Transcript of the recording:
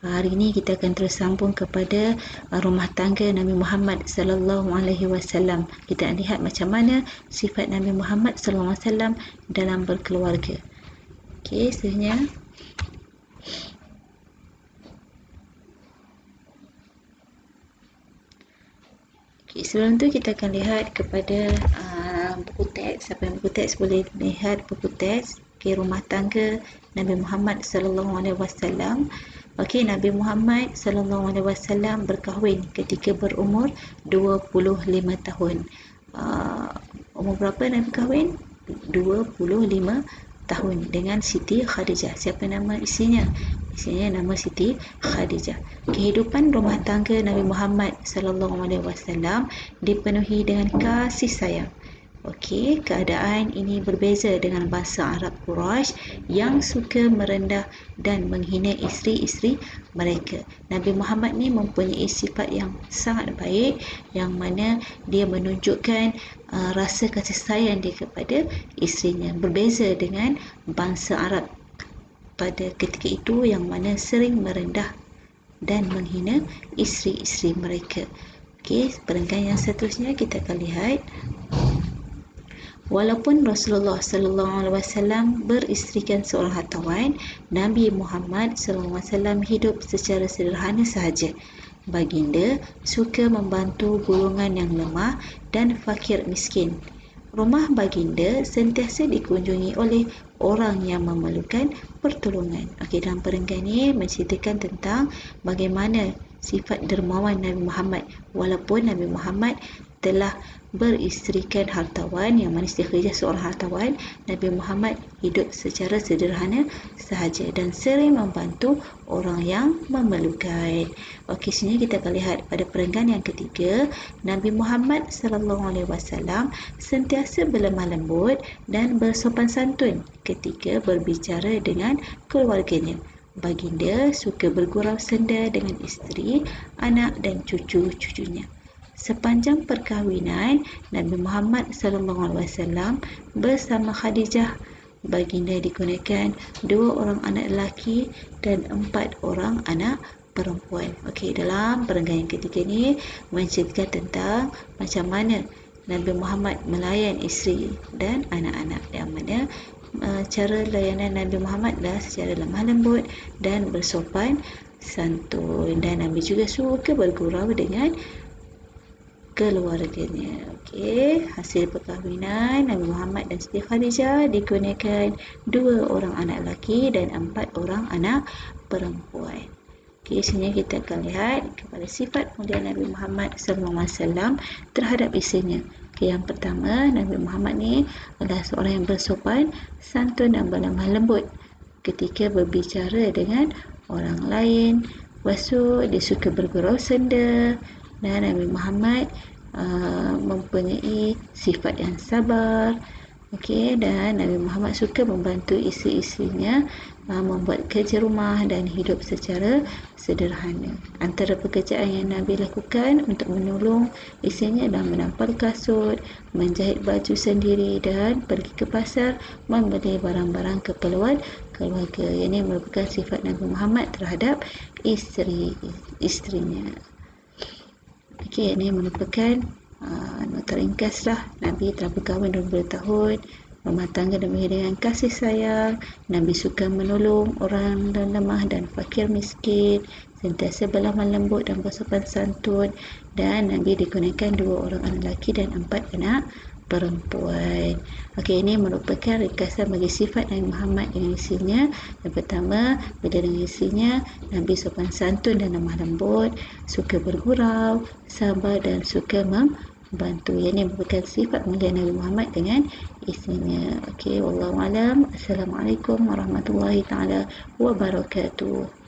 Hari ini kita akan terus sambung kepada rumah tangga Nabi Muhammad sallallahu alaihi wasallam. Kita lihat macam mana sifat Nabi Muhammad sallallahu alaihi wasallam dalam berkeluarga. Okey, seterusnya. Okay, sebelum tu kita akan lihat kepada buku teks. Siapa yang buku teks boleh lihat buku teks. Okay, rumah tangga Nabi Muhammad sallallahu alaihi wasallam. Okey, Nabi Muhammad sallallahu alaihi wasallam berkahwin ketika berumur 25 tahun. Umur berapa Nabi kahwin? 25 tahun dengan Siti Khadijah. Siapa nama isinya? Isinya nama Siti Khadijah. Kehidupan rumah tangga Nabi Muhammad sallallahu alaihi wasallam dipenuhi dengan kasih sayang. Okey, keadaan ini berbeza dengan bangsa Arab Quraisy yang suka merendah dan menghina isteri-isteri mereka. Nabi Muhammad ni mempunyai sifat yang sangat baik, yang mana dia menunjukkan rasa kasih sayang dia kepada isterinya. Berbeza dengan bangsa Arab pada ketika itu yang mana sering merendah dan menghina isteri-isteri mereka. Okey, perenggan yang seterusnya kita akan lihat. Walaupun Rasulullah sallallahu alaihi wasallam beristerikan seorang hartawan, Nabi Muhammad sallallahu alaihi wasallam hidup secara sederhana sahaja. Baginda suka membantu golongan yang lemah dan fakir miskin. Rumah baginda sentiasa dikunjungi oleh orang yang memerlukan pertolongan. Okey, dalam perenggan ini menceritakan tentang bagaimana sifat dermawan Nabi Muhammad. Walaupun Nabi Muhammad telah beristerikan hartawan, yang mana Siti Khadijah seorang hartawan, Nabi Muhammad hidup secara sederhana sahaja dan sering membantu orang yang memerlukan. Okey, sini kita akan lihat pada perenggan yang ketiga, Nabi Muhammad sallallahu alaihi wasallam sentiasa berlemah lembut dan bersopan santun ketika berbicara dengan keluarganya. Baginda suka bergurau senda dengan isteri, anak dan cucu-cucunya. Sepanjang perkahwinan Nabi Muhammad sallallahu alaihi wasallam bersama Khadijah, baginda dikurniakan 2 orang anak lelaki dan 4 orang anak perempuan. Okey, dalam perenggan yang ketiga ni menceritakan tentang macam mana Nabi Muhammad melayan isteri dan anak-anak, yang mana cara layanan Nabi Muhammad adalah secara lemah lembut dan bersopan santun, dan Nabi juga suka bergurau dengan keluarganya. Okey, hasil perkahwinan Nabi Muhammad dan Siti Khadijah dikurniakan 2 orang anak lelaki dan 4 orang anak perempuan. Okey, sini kita akan lihat kepada sifat mulia Nabi Muhammad SAW terhadap isterinya. Okey, yang pertama, Nabi Muhammad ni adalah seorang yang bersopan santun dan berlemah lembut ketika berbicara dengan orang lain. Lepas tu, dia suka bergurau senda, dan Nabi Muhammad mempunyai sifat yang sabar. Okey, dan Nabi Muhammad suka membantu isteri-isterinya membuat kerja rumah dan hidup secara sederhana. Antara pekerjaan yang Nabi lakukan untuk menolong isterinya adalah menampal kasut, menjahit baju sendiri dan pergi ke pasar membeli barang-barang keperluan keluarga. Ini merupakan sifat Nabi Muhammad terhadap isterinya. Okey, ini merupakan nota ringkaslah. Nabi telah berkahwin 20 tahun, rumah tangga dipenuhi dengan kasih sayang. Nabi suka menolong orang dan lemah dan fakir miskin, sentiasa berlemah lembut dan bersopan santun, dan Nabi dikurniakan 2 orang anak lelaki dan 4 anak perempuan. Okey, ini merupakan ringkasan bagi sifat Nabi Muhammad dengan isterinya. Yang pertama, bila dengan isterinya, Nabi sopan santun dan lemah lembut, suka bergurau, sabar dan suka membantu. Ini merupakan sifat mulia Nabi Muhammad dengan isterinya. Okey, wallahu alam. Assalamualaikum warahmatullahi taala wabarakatuh.